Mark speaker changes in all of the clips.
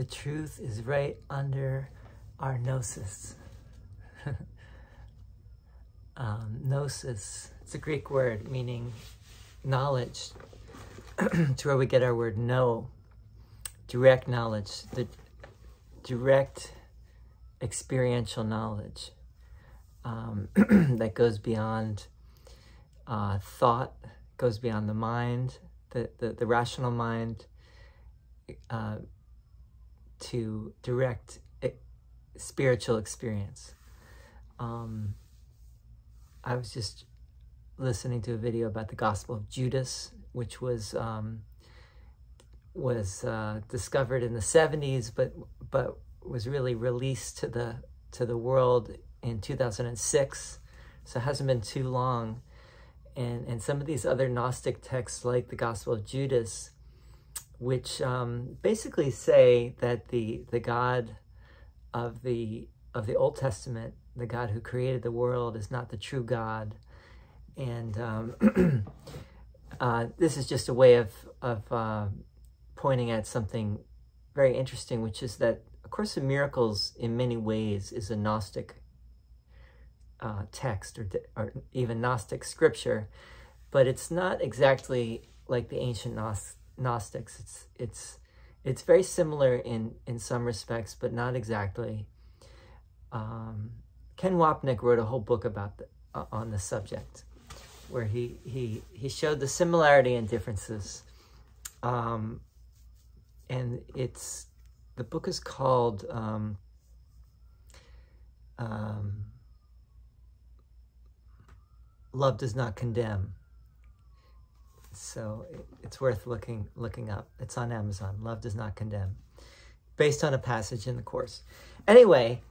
Speaker 1: The truth is right under our gnosis. Gnosis, it's a Greek word meaning knowledge, to where we get our word know, direct knowledge, the direct experiential knowledge that goes beyond thought, goes beyond the mind, the rational mind, to direct spiritual experience. I was just listening to a video about the Gospel of Judas, which was discovered in the 70s, but was really released to the world in 2006. So it hasn't been too long. And some of these other Gnostic texts, like the Gospel of Judas, which basically say that the God of the Old Testament, the God who created the world, is not the true God. And this is just a way of pointing at something very interesting, which is that A Course in Miracles in many ways is a Gnostic text or even Gnostic scripture, but it's not exactly like the ancient Gnostics. It's very similar in some respects, but not exactly. Ken Wapnick wrote a whole book about on the subject, where he showed the similarity and differences. And the book is called Love Does Not Condemn. So it's worth looking up. It's on Amazon, Love Does Not Condemn, based on a passage in the Course. Anyway,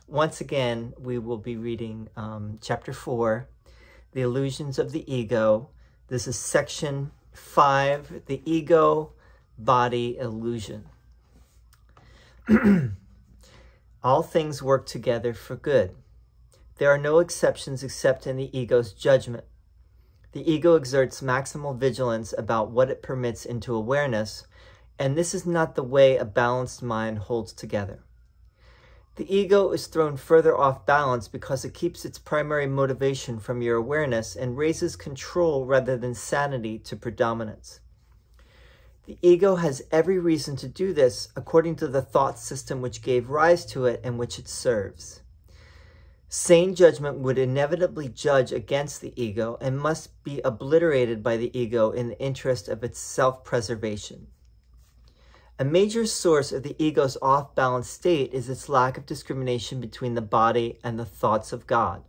Speaker 1: once again, we will be reading Chapter 4, The Illusions of the Ego. This is Section 5, The Ego-Body Illusion. All things work together for good. There are no exceptions except in the ego's judgment. The ego exerts maximal vigilance about what it permits into awareness, and this is not the way a balanced mind holds together. The ego is thrown further off balance because it keeps its primary motivation from your awareness and raises control rather than sanity to predominance. The ego has every reason to do this according to the thought system which gave rise to it and which it serves. Sane judgment would inevitably judge against the ego and must be obliterated by the ego in the interest of its self-preservation. A major source of the ego's off-balance state is its lack of discrimination between the body and the thoughts of God.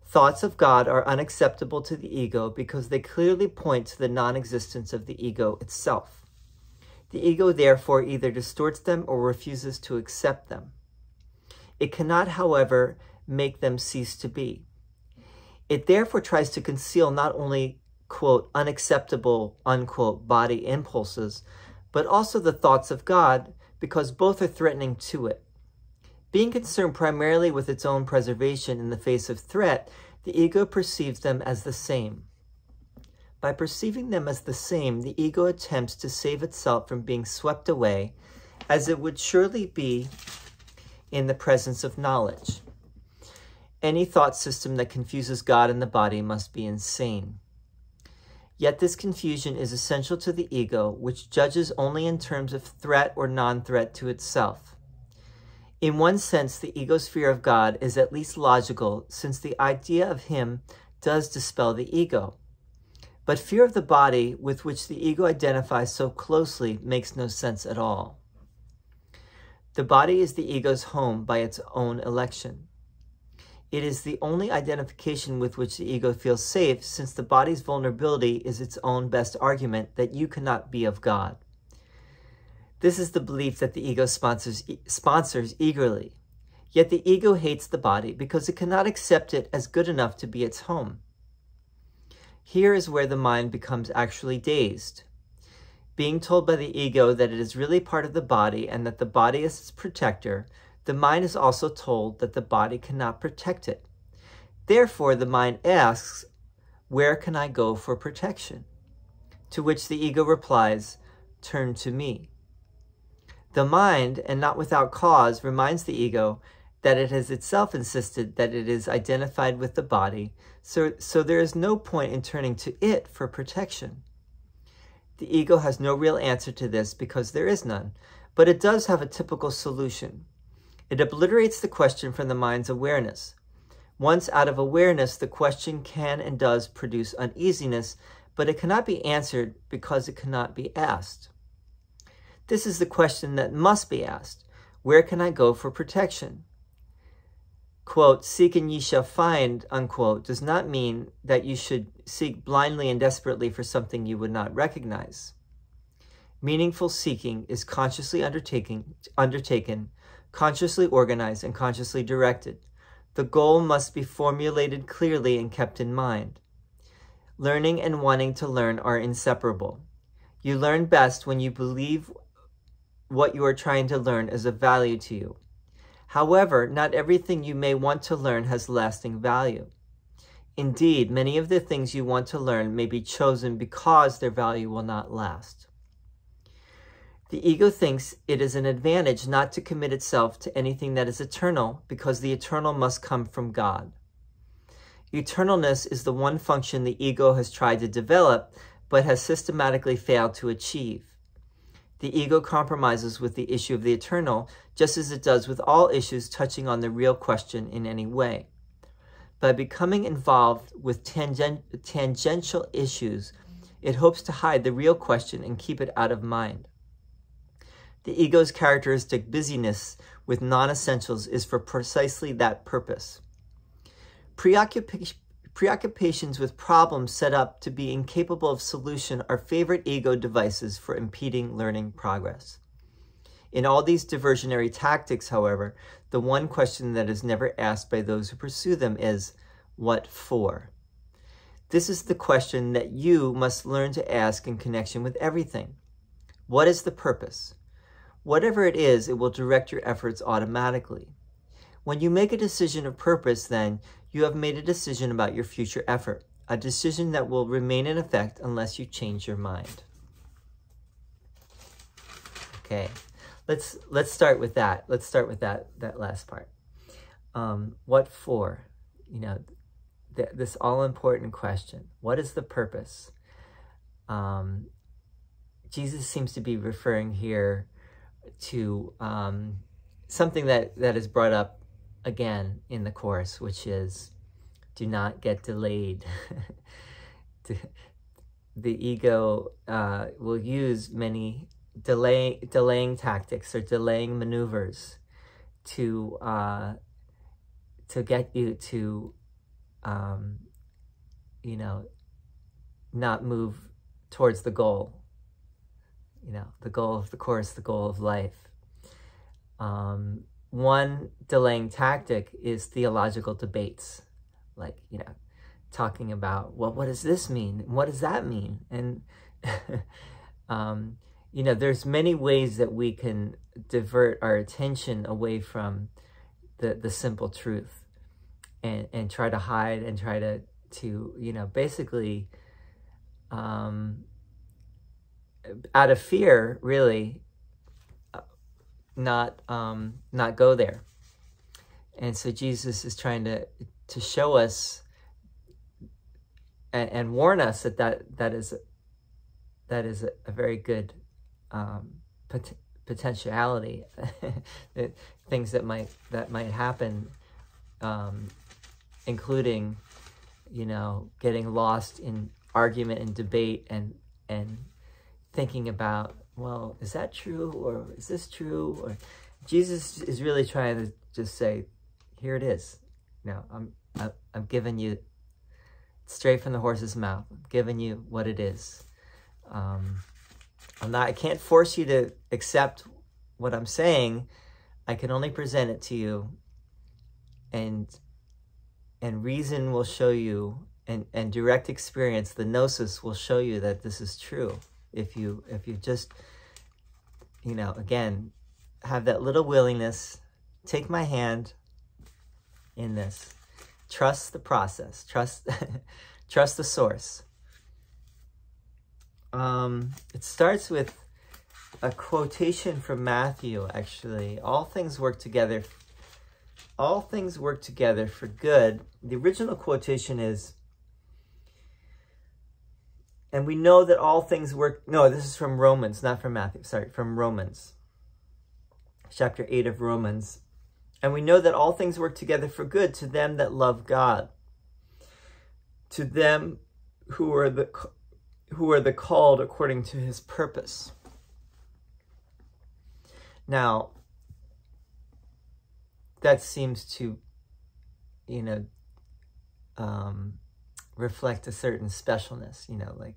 Speaker 1: Thoughts of God are unacceptable to the ego because they clearly point to the non-existence of the ego itself. The ego therefore either distorts them or refuses to accept them. It cannot, however, make them cease to be. It therefore tries to conceal not only, quote, unacceptable, unquote, body impulses, but also the thoughts of God, because both are threatening to it. Being concerned primarily with its own preservation in the face of threat, the ego perceives them as the same. By perceiving them as the same, the ego attempts to save itself from being swept away, as it would surely be in the presence of knowledge. Any thought system that confuses God and the body must be insane. Yet this confusion is essential to the ego, which judges only in terms of threat or non-threat to itself. In one sense, the ego's fear of God is at least logical, since the idea of him does dispel the ego. But fear of the body, with which the ego identifies so closely, makes no sense at all. The body is the ego's home by its own election. It is the only identification with which the ego feels safe, since the body's vulnerability is its own best argument that you cannot be of God. This is the belief that the ego sponsors eagerly. Yet the ego hates the body because it cannot accept it as good enough to be its home. Here is where the mind becomes actually dazed. Being told by the ego that it is really part of the body and that the body is its protector, the mind is also told that the body cannot protect it. Therefore, the mind asks, "Where can I go for protection?" To which the ego replies, "Turn to me." The mind, and not without cause, reminds the ego that it has itself insisted that it is identified with the body, so there is no point in turning to it for protection. The ego has no real answer to this because there is none, but it does have a typical solution. It obliterates the question from the mind's awareness. Once out of awareness, the question can and does produce uneasiness, but it cannot be answered because it cannot be asked. This is the question that must be asked. Where can I go for protection? Quote, seek and ye shall find, unquote, does not mean that you should seek blindly and desperately for something you would not recognize. Meaningful seeking is consciously undertaken, consciously organized, and consciously directed. The goal must be formulated clearly and kept in mind. Learning and wanting to learn are inseparable. You learn best when you believe what you are trying to learn is of value to you. However, not everything you may want to learn has lasting value. Indeed, many of the things you want to learn may be chosen because their value will not last. The ego thinks it is an advantage not to commit itself to anything that is eternal because the eternal must come from God. Eternalness is the one function the ego has tried to develop but has systematically failed to achieve. The ego compromises with the issue of the eternal, just as it does with all issues touching on the real question in any way. By becoming involved with tangential issues, it hopes to hide the real question and keep it out of mind. The ego's characteristic busyness with non-essentials is for precisely that purpose. Preoccupations with problems set up to be incapable of solution are favorite ego devices for impeding learning progress. In all these diversionary tactics, however, the one question that is never asked by those who pursue them is, what for? This is the question that you must learn to ask in connection with everything. What is the purpose? Whatever it is, it will direct your efforts automatically. When you make a decision of purpose, then, you have made a decision about your future effort, a decision that will remain in effect unless you change your mind. Okay, let's start with that. Let's start with that last part. What for? You know, this all-important question. What is the purpose? Jesus seems to be referring here to something that is brought up again in the Course, which is do not get delayed. The ego will use many delaying tactics or delaying maneuvers to get you to you know, not move towards the goal. You know, the goal of the Course, the goal of life. One delaying tactic is theological debates, like, you know, talking about, well, what does this mean? What does that mean? And, you know, there's many ways that we can divert our attention away from the simple truth and try to hide and try to you know, basically, out of fear, really, not go there. And so Jesus is trying to show us and warn us that is a very good potentiality, things that might happen, including, you know, getting lost in argument and debate and thinking about, well, is that true, or is this true? Or Jesus is really trying to just say, here it is. Now, I'm giving you straight from the horse's mouth. I'm giving you what it is. I can't force you to accept what I'm saying. I can only present it to you, and reason will show you, and direct experience, the gnosis will show you that this is true. If you just, you know, again, have that little willingness, take my hand in this, trust the process, trust the source. It starts with a quotation from Matthew, actually. All things work together for good. The original quotation is, and we know that all things work... No, this is from Romans, not from Matthew. Sorry, from Romans. Chapter 8 of Romans. And we know that all things work together for good to them that love God, to them who are the called according to his purpose. Now, that seems to, reflect a certain specialness, like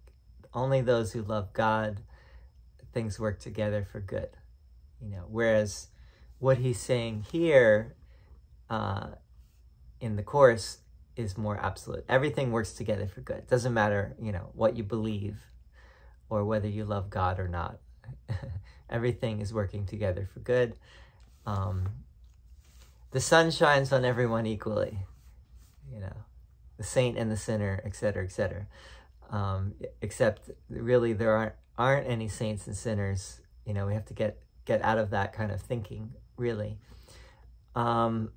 Speaker 1: only those who love God, things work together for good, whereas what he's saying here in the Course is more absolute. Everything works together for good. It doesn't matter, what you believe or whether you love God or not. Everything is working together for good. The sun shines on everyone equally, the saint and the sinner, etc., etc. Except really there aren't any saints and sinners. We have to get out of that kind of thinking, really. On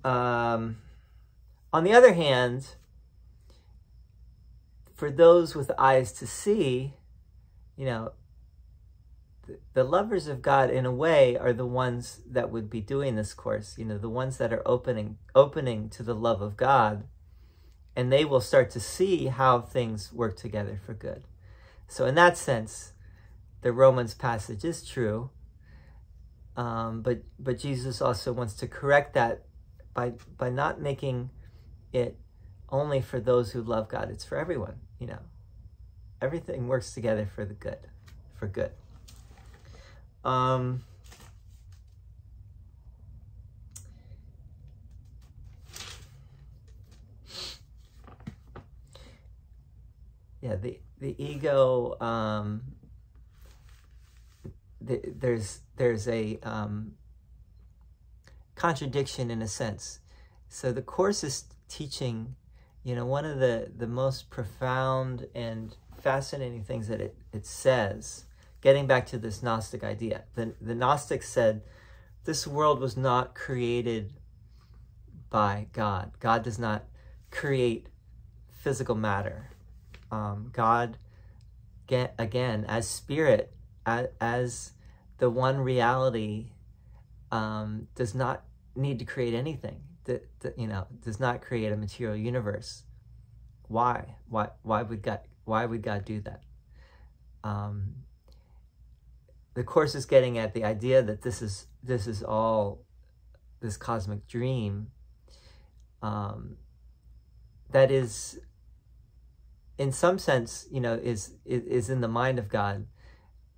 Speaker 1: the other hand, for those with eyes to see, the lovers of God, in a way, are the ones that would be doing this Course, the ones that are opening to the love of God, and they will start to see how things work together for good. So in that sense, the Romans passage is true, but Jesus also wants to correct that by not making it only for those who love God. It's for everyone, Everything works together for the good, for good. Yeah, the ego, there's a contradiction in a sense. So the Course is teaching, one of the most profound and fascinating things that it says, getting back to this Gnostic idea. The Gnostics said this world was not created by God. God does not create physical matter. God, again, as spirit, as the one reality, does not need to create anything. Does not create a material universe. Why? Why would God do that? The Course is getting at the idea that this is all this cosmic dream that is, in some sense, is in the mind of God,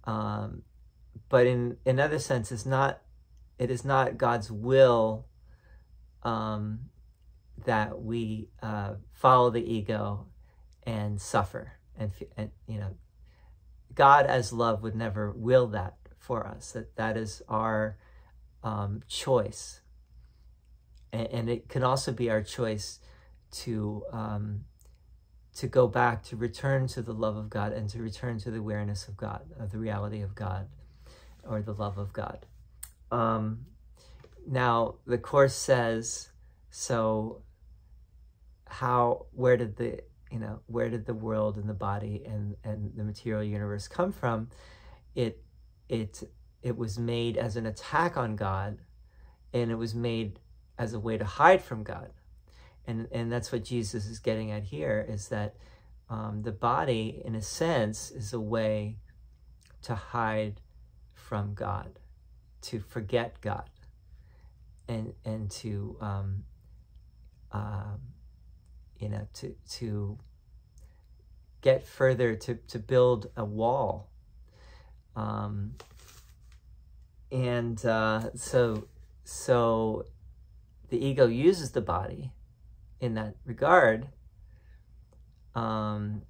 Speaker 1: but in other sense, it is not God's will that we follow the ego and suffer, and God as love would never will that for us. That is our choice, and it can also be our choice to go back, to return to the love of God, and to return to the awareness of God, of the reality of God, or the love of God. Now, the Course says, so where did the world and the body and the material universe come from? It was made as an attack on God, and it was made as a way to hide from God. And that's what Jesus is getting at here, is that the body, in a sense, is a way to hide from God, to forget God, and to to get further, to build a wall. So the ego uses the body in that regard, and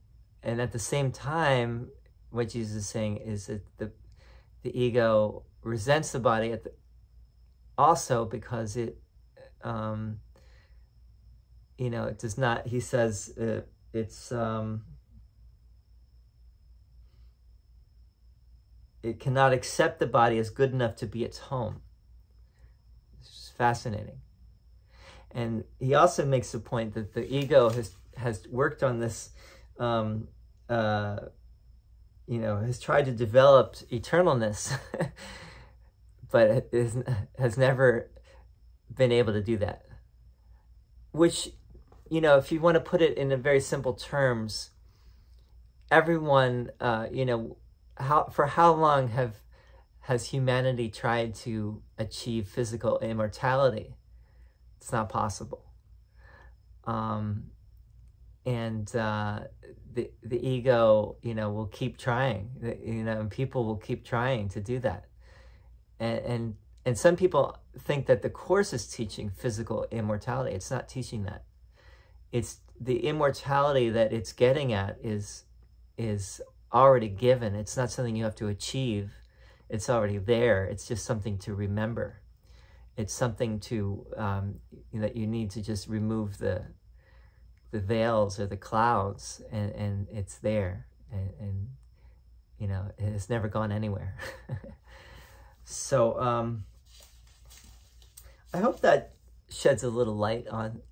Speaker 1: at the same time, what Jesus is saying is that the ego resents the body also because it it does not, he says, it's it cannot accept the body as good enough to be its home. It's fascinating. And he also makes the point that the ego has worked on this, has tried to develop eternalness, but has never been able to do that. Which, if you want to put it in a very simple terms, everyone, for how long has humanity tried to achieve physical immortality? It's not possible. And the ego, will keep trying, and people will keep trying to do that. And some people think that the Course is teaching physical immortality. It's not teaching that. It's the immortality that it's getting at is already given. It's not something you have to achieve. It's already there. It's just something to remember. It's something to that you need to just remove the veils or the clouds, and it's there, and it's never gone anywhere. So I hope that sheds a little light on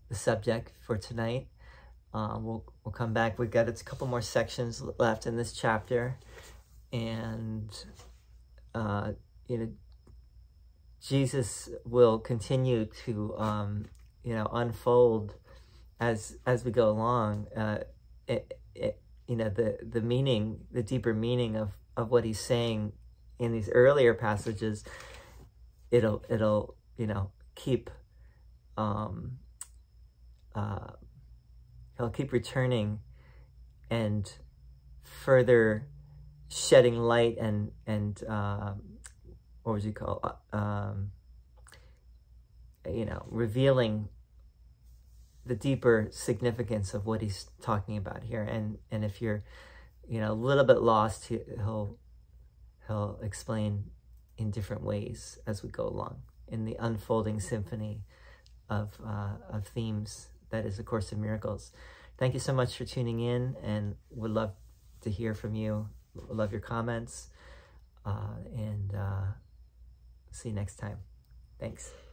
Speaker 1: the subject for tonight. We'll come back. We've got a couple more sections left in this chapter, and Jesus will continue to unfold as we go along. The meaning, the deeper meaning of what he's saying in these earlier passages. It'll keep he'll keep returning and further shedding light and what would you call revealing the deeper significance of what he's talking about here. And if you're a little bit lost, he'll explain in different ways as we go along in the unfolding symphony of themes that is A Course in Miracles. Thank you so much for tuning in, and would love to hear from you. Love your comments, and see you next time. Thanks.